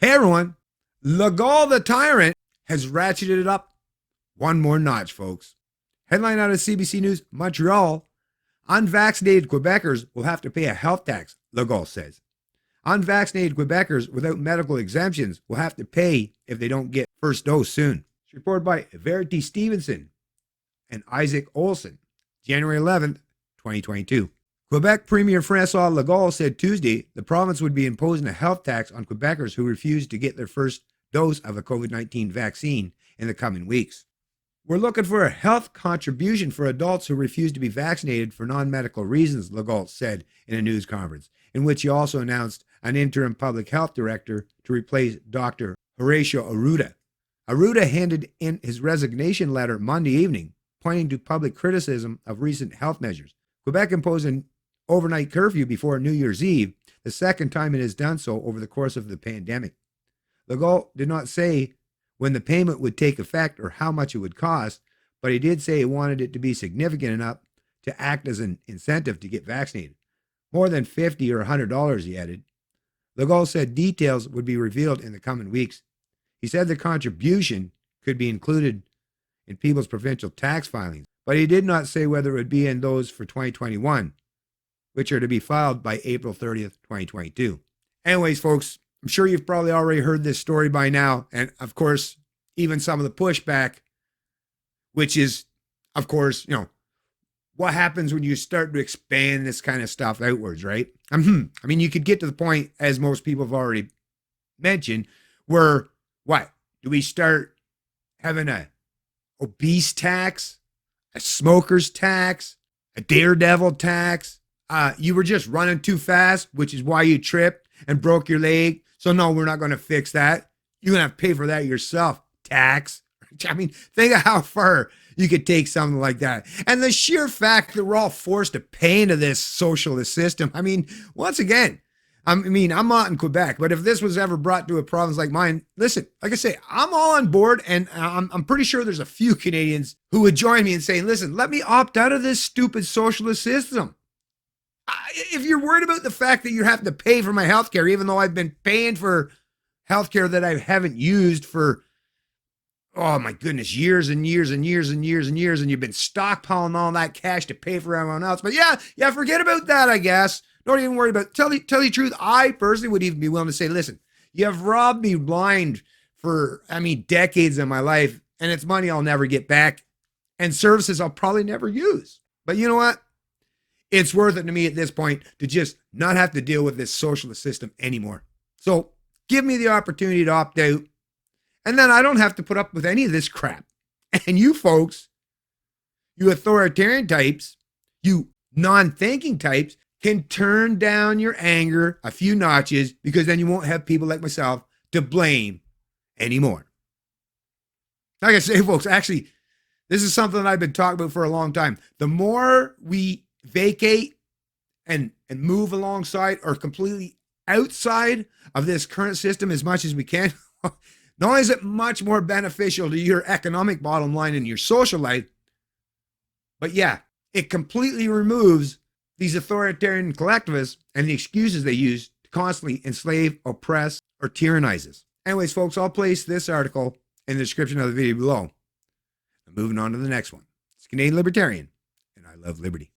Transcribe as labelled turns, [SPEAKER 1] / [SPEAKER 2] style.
[SPEAKER 1] Hey everyone, Legault the tyrant has ratcheted it up one more notch, folks. Headline out of CBC News, Montreal, unvaccinated Quebecers will have to pay a health tax, Legault says. Unvaccinated Quebecers without medical exemptions will have to pay if they don't get first dose soon. It's reported by Verity Stevenson and Isaac Olson, January 11th, 2022. Quebec Premier François Legault said Tuesday the province would be imposing a health tax on Quebecers who refuse to get their first dose of a COVID-19 vaccine in the coming weeks. We're looking for a health contribution for adults who refuse to be vaccinated for non-medical reasons, Legault said in a news conference, in which he also announced an interim public health director to replace Dr. Horacio Arruda. Arruda handed in his resignation letter Monday evening, pointing to public criticism of recent health measures. Quebec imposed an overnight curfew before New Year's Eve, the second time it has done so over the course of the pandemic. Legault did not say when the payment would take effect or how much it would cost, but he did say he wanted it to be significant enough to act as an incentive to get vaccinated. More than $50 or $100, he added. Legault said details would be revealed in the coming weeks. He said the contribution could be included in people's provincial tax filings, but he did not say whether it would be in those for 2021, which are to be filed by April 30th, 2022. Anyways, folks, I'm sure you've probably already heard this story by now. And of course, even some of the pushback, which is, of course, what happens when you start to expand this kind of stuff outwards, right? I mean, you could get to the point, as most people have already mentioned, where what? Do we start having a obese tax, a smoker's tax, a daredevil tax? You were just running too fast, which is why you tripped and broke your leg. So no, we're not going to fix that. You're going to have to pay for that yourself. Tax. I mean, think of how far you could take something like that. And the sheer fact that we're all forced to pay into this socialist system. I mean, once again, I'm not in Quebec, but if this was ever brought to a province like mine, listen, like I say, I'm all on board, and I'm pretty sure there's a few Canadians who would join me in saying, listen, let me opt out of this stupid socialist system. If you're worried about the fact that you have to pay for my health care, even though I've been paying for health care that I haven't used for, oh my goodness, years and years and years and years and years, and you've been stockpiling all that cash to pay for everyone else. But yeah, forget about that, I guess. Don't even worry about it. Tell you the truth, I personally would even be willing to say, listen, you have robbed me blind for, decades of my life, and it's money I'll never get back and services I'll probably never use. But you know what? It's worth it to me at this point to just not have to deal with this socialist system anymore. So give me the opportunity to opt out, and then I don't have to put up with any of this crap. And you folks, you authoritarian types, you non-thinking types, can turn down your anger a few notches, because then you won't have people like myself to blame anymore. Like I say, folks, actually, this is something that I've been talking about for a long time. The more we vacate and move alongside or completely outside of this current system as much as we can, not only is it much more beneficial to your economic bottom line and your social life, but yeah, it completely removes these authoritarian collectivists and the excuses they use to constantly enslave, oppress, or tyrannize us. Anyways, folks, I'll place this article in the description of the video below. I'm moving on to the next one. It's Canadian Libertarian, and I love liberty.